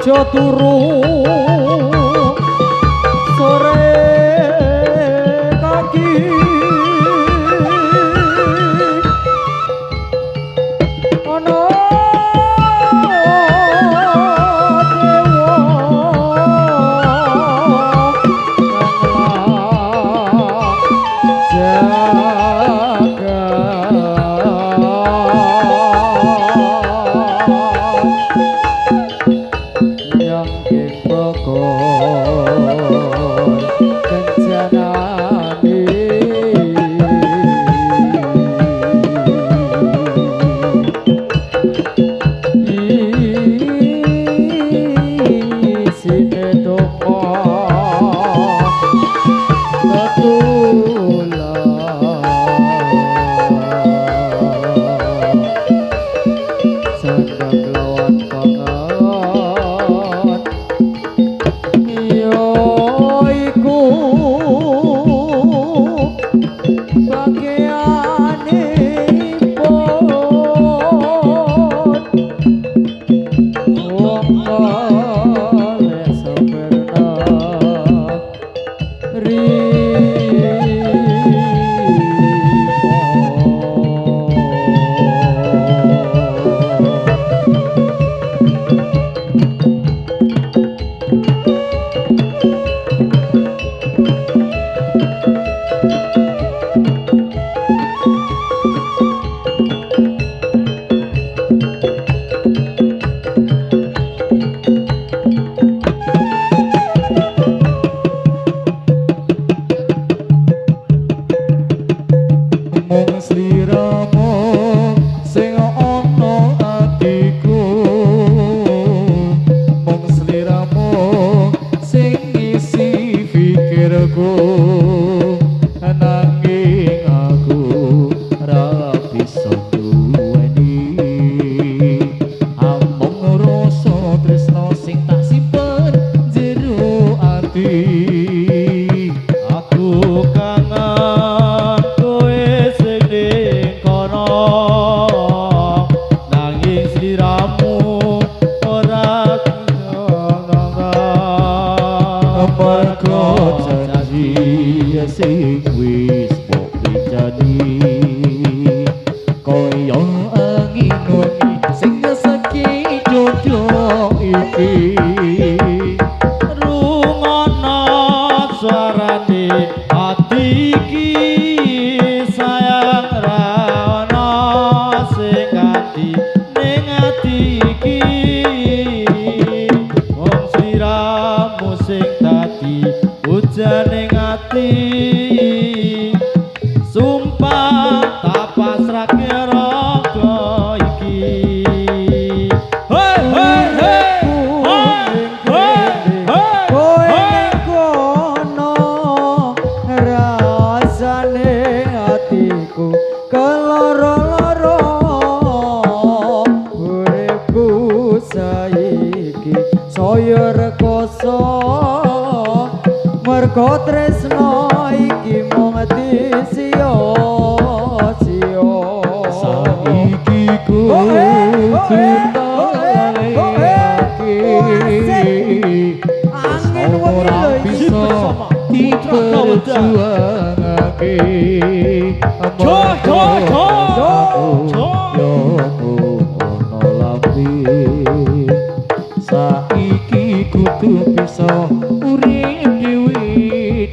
aja turu sore kaki ono mergo tresno iki mung disio-sio saiki kudu angin ora bisa diperjuangake saiki kudu bisa urip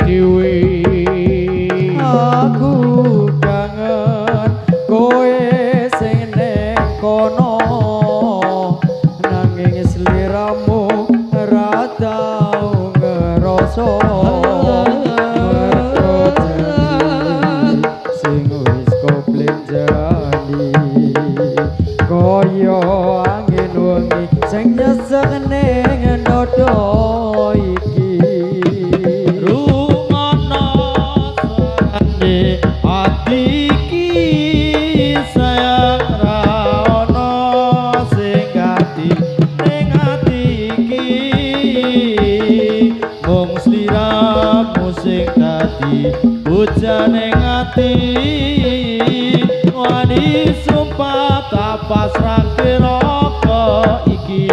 dhewe aku kangen kowe sing ning kono nanging sliramu ra tau ngrasa sing wis koplenjani kaya angin wengi sing nyesek ning dodo iki rungono sane ati iki sayang ra ono sing gati ning ati iki mung sliramu sing dadi bocah ning ati wani sumpah tak pasrahke roko iki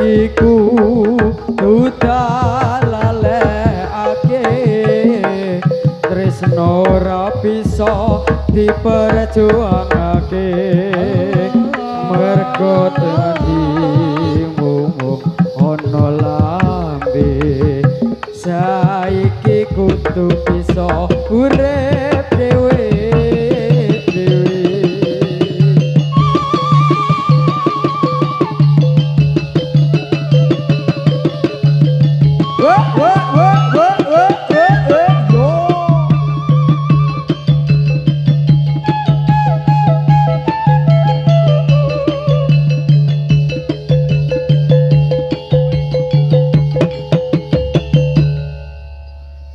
iki ku dalalekake tresno ora bisa diperjuangake mergo tendimu ana lambe saiki kudu bisa urip dhewe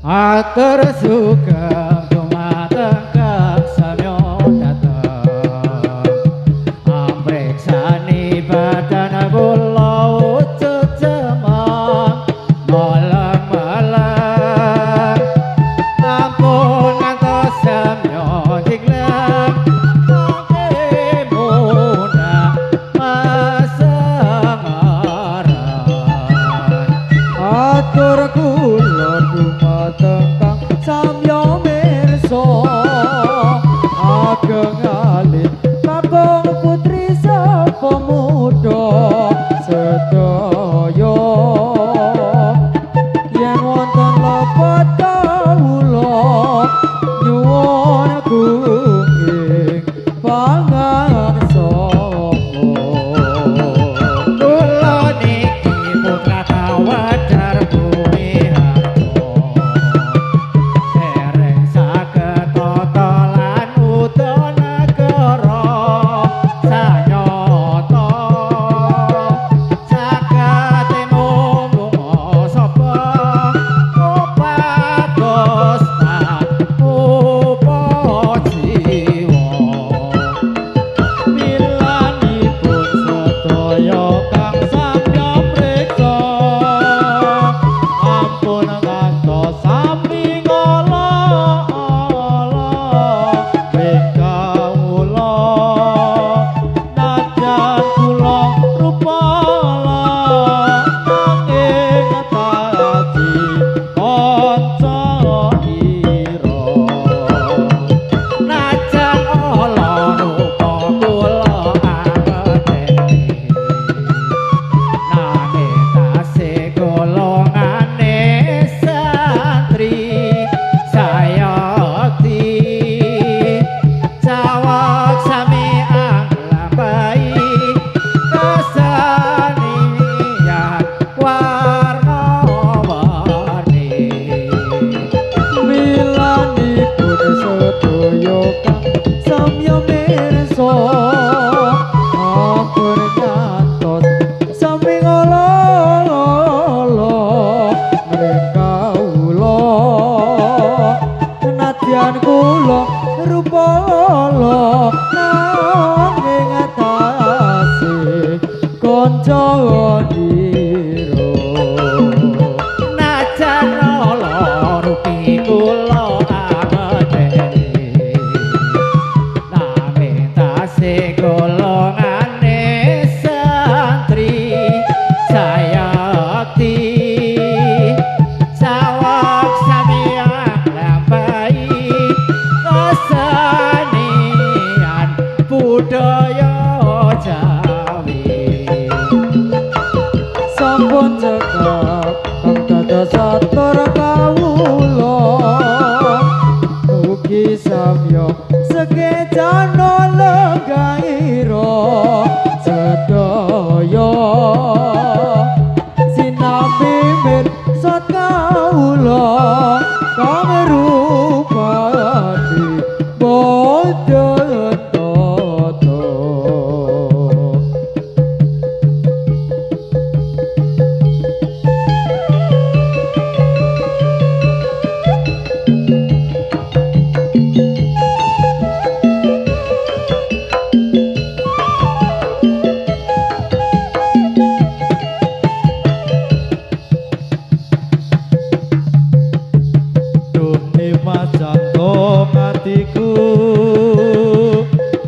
Atur sugeng dumateng kasamya dateng ampreksani badan kula ucut cemang malam-malam ampun ngantos samya diglem mangke munah masangaran atur kula tengkang samya mirsa ageng alit kakung putri sapa muda sedaya yen wonten lepat kawula nyuwun kuing pangarsa kula niki putra kawadar bumi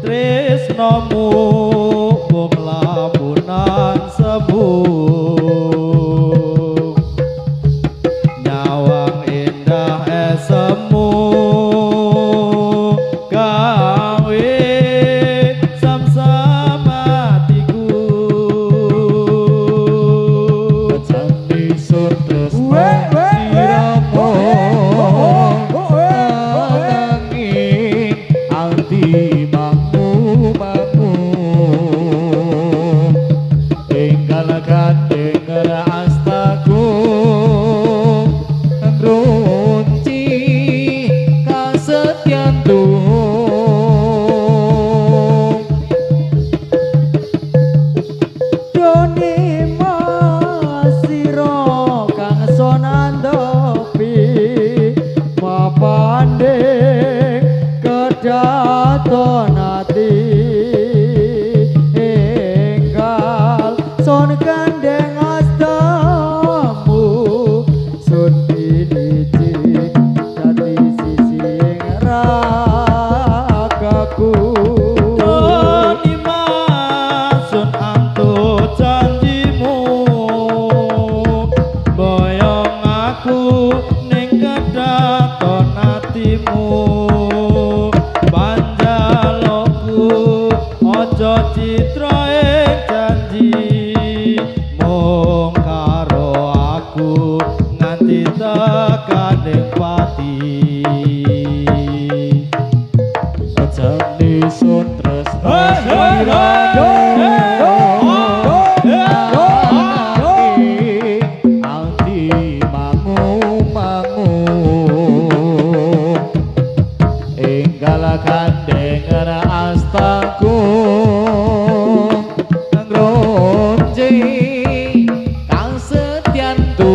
tresnomu wong lamunan sembuh aja citra ing janji mung karo aku nganti tekaning pati Sajane sun tresno Ati mangu-mangu Enggal kandengan astaku Ngronji kang setyantu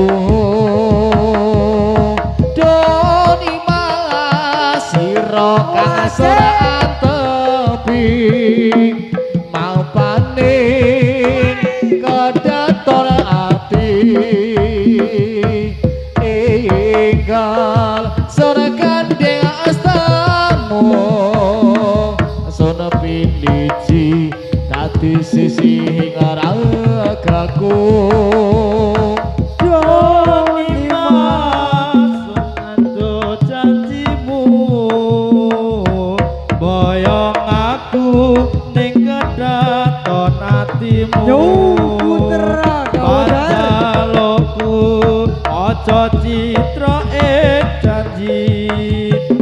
Doni masira kang seraan tepi Mau paning kedaton ati Enggal sore kandeng astamu Sona piniji dadi sisi ngaragaku Doni masuk ando janjimu boyong aku ning kedaton atimu Yo, putra kaudar. Padaloku aja citra ing janji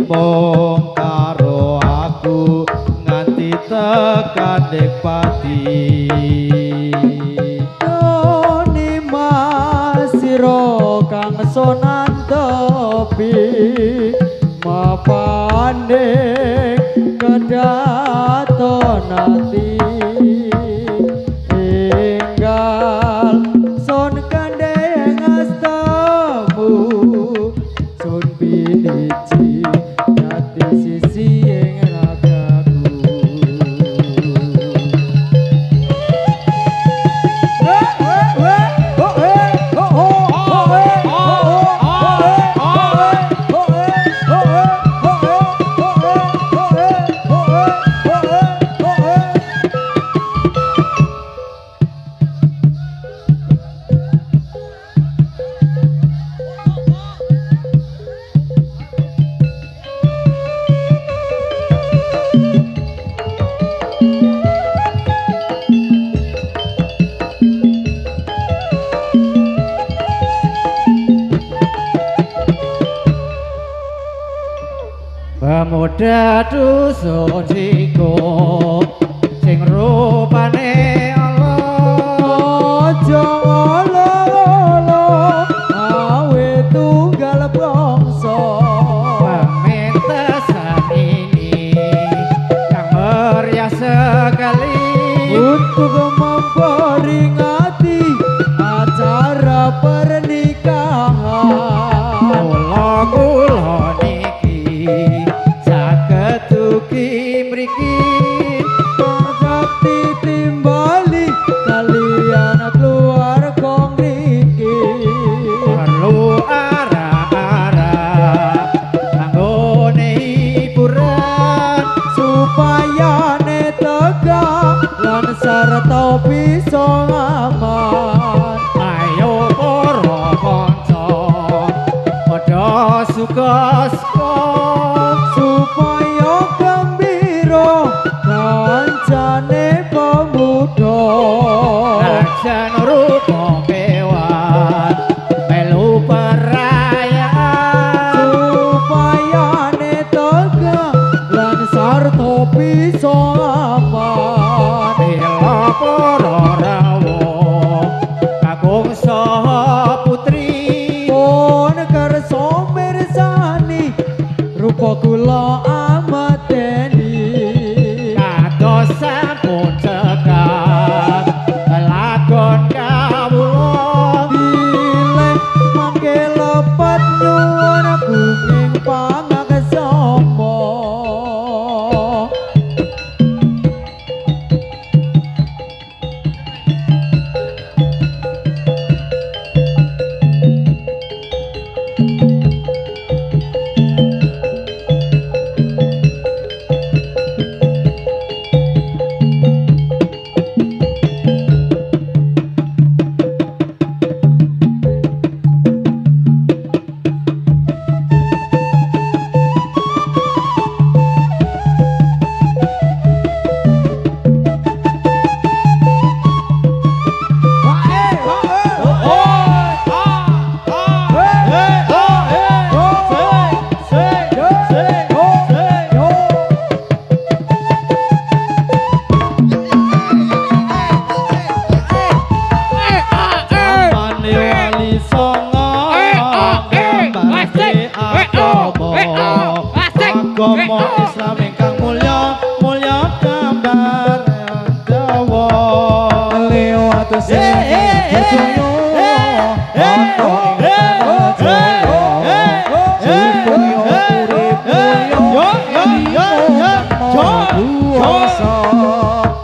mung karo aku nganti tekaning pati Doni masiro kang sonan tepi Mapane kedaton ati Enggal son kandeng astamu Sun piniji dadi sisi ing ragaku Pemuda dusun siku sing rupane Allah aja olo-olo awe tunggal bangsa pementasan ini yang meriah sekali untuk memperingati acara pernikahan kula niki saketuki mriki sakti timbali kalian keluarga mriki perlu arah-arah kanggone hiburan supaya tegak lan sarta bisa aman ayo para kanca padha suka-suka supaya gembira kancane pemuda lajan rupa kewan melu perayaan supaya tegak lan sarta bisa aman ila para rawuh kakung saha putri pun kersa mirsani rupa kula amateni kados sampun cekak lakon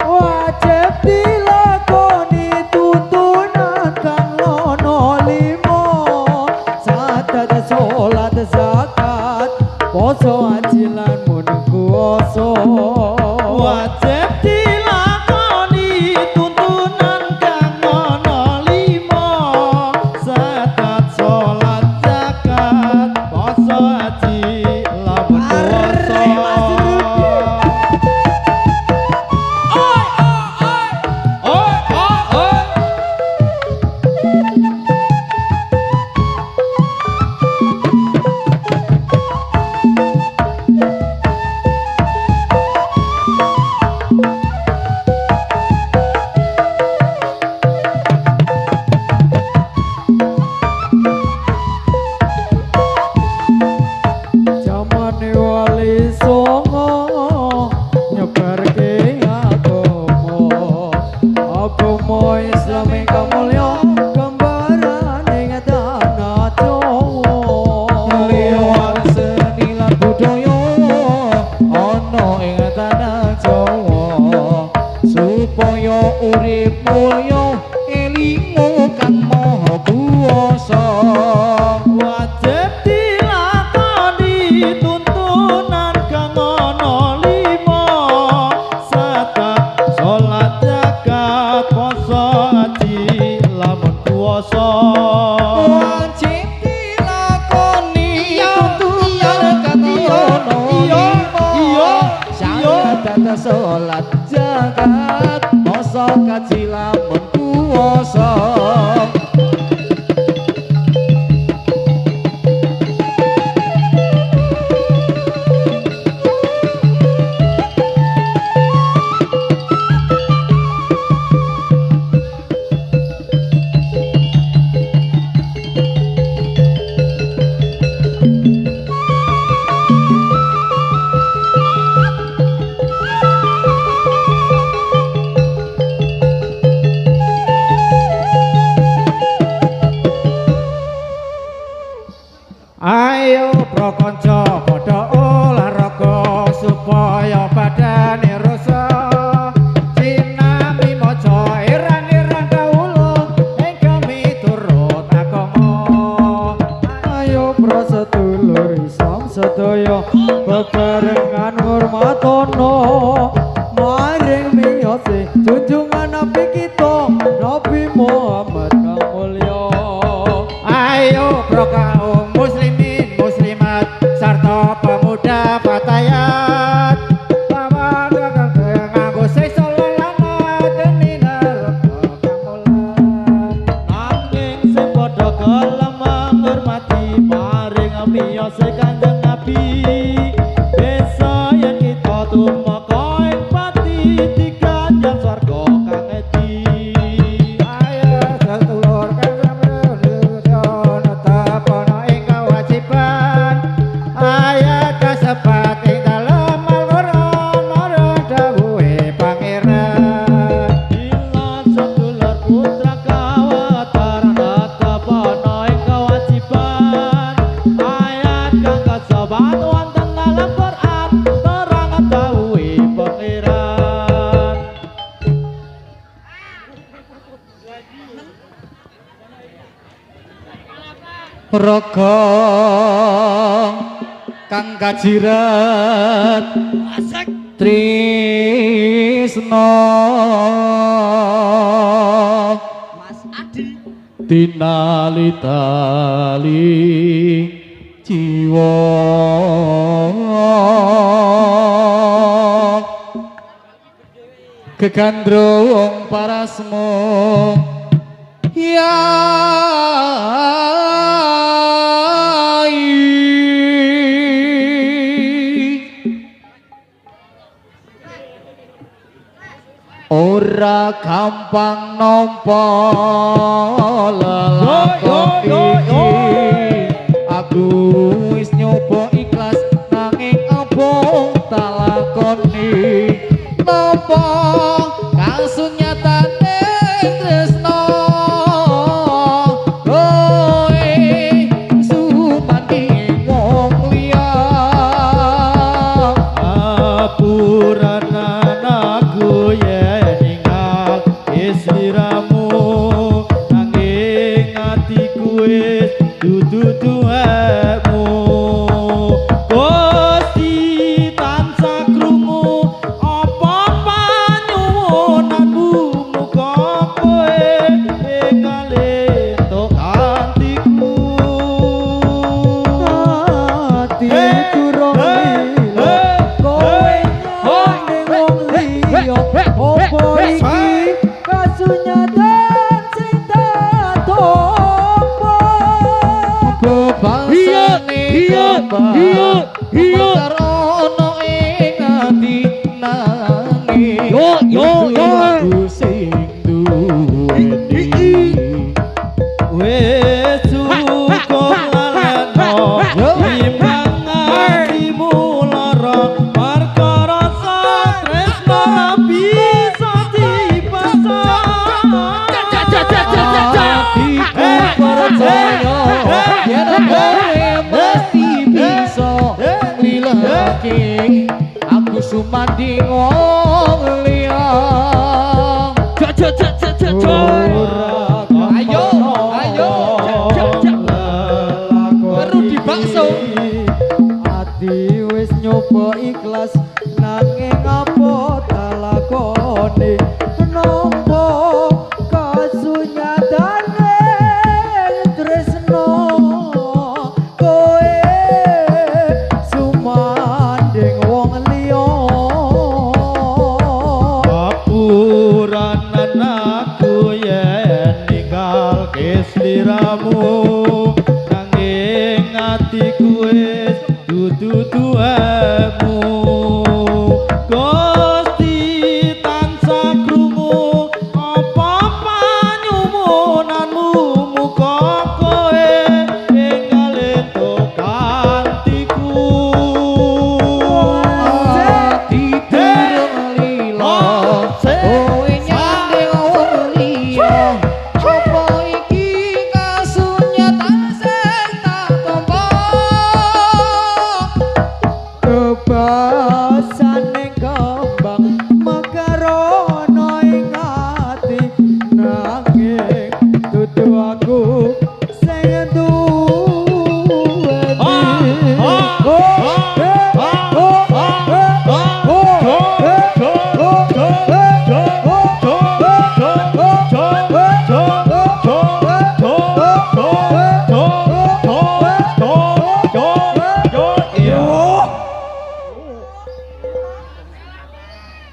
Wajib dilakoni tuntunan kang lono limo sadat salat zakat poso haji lan mun kuwasa wajib dilakoni tuntunan kang ana lima zakat salat zakat poso haji lamun puasa jamane wali songo nyebarke agama Islam ingkang mulya gambarane tanah Jawa liwat seni lan budaya ana ing tanah Jawa supaya urip mulya elingo kang maha kuwasa wajib dilakoni tuntunan kang ana lima zakat salat zakat poso haji lamun puasa wajib dilakoni tuntunan kang ana lima syahadat salat zakat poso haji lamun puasa ayo prakanca padha olahraga supaya badane rasa sinami maca irang-irang kawula ingkang miturut agama ayo prasedulur Islam sedaya bebarengan hormatono maring miyose junjungan Nabi kita Nabi Muhammad kang mulya ayo kaum muslimin muslimat sarta pemuda fatayat paman nganggo sesa lanat deni neraka kamulan nanging sing padha gelem ngurmati maring miyose Kanjeng Nabi desa yen kita tumeka ing pati diganjar swarga kang edi ayo sedulur ayat kasebat ing dalem Al-Qur'an marang dawuhe pangeran ilan sedulur putra kawatar natapan ing kewajiban ayat kang kasebat wonten dalem Qur'an terang dawuhe pangeran raga kang kajirat tresna Mas Adi tinali-tali jiwa kegandrung parasmu ya ora gampang nampa lelakon iki aku wis nyoba ikhlas nanging apa tak lakoni napa kasunyatane tresna Opo iki kasunyatan sing tatompo Bebangsane kembang Mekar ono ing ati nanging Lagu sing duweni wis cukup laleno timbang atimu lara perkara tresno ra bisa dipaksa Hatiku percaya yen kowe mesti bisa nglileke aku sumanding wong liya Ayo, ayo. Perlu dibakso. Ati wis nyoba ikhlas nanging apa dalakone nampa kasunyatane tresno kowe sumanding wong liya apuranan aku yen ninggalke sliramu nanging atiku wis dudu duwemu Gusti tansah krungu apa panyumunanmu muga kowe enggal kantiku Ati durung lila kowe nyanding wong liya apa iki kasunyatan sing tak tampa kebasaning kembang mekarono ing ati nanging dudu aku sing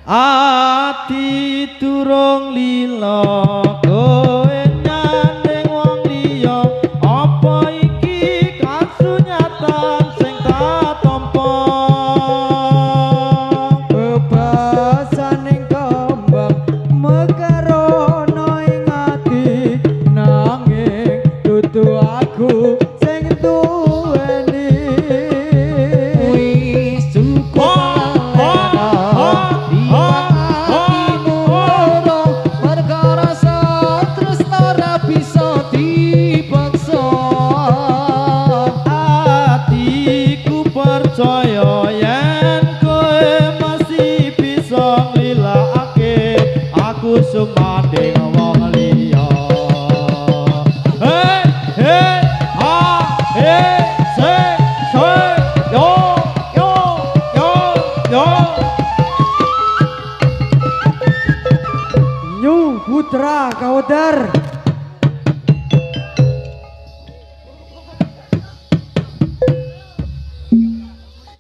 ati durung lila kowe nyanding wong liya apa iki kasunyatan sing tak tampa bebasaning kembang mekarono ing ati nanging dudu aku sing duweni wis cukup percaya yen kowe masih bisa nglilakake aku sumanding wong liya hey hey ha hey say yo yo yo yo New Putra Kawedar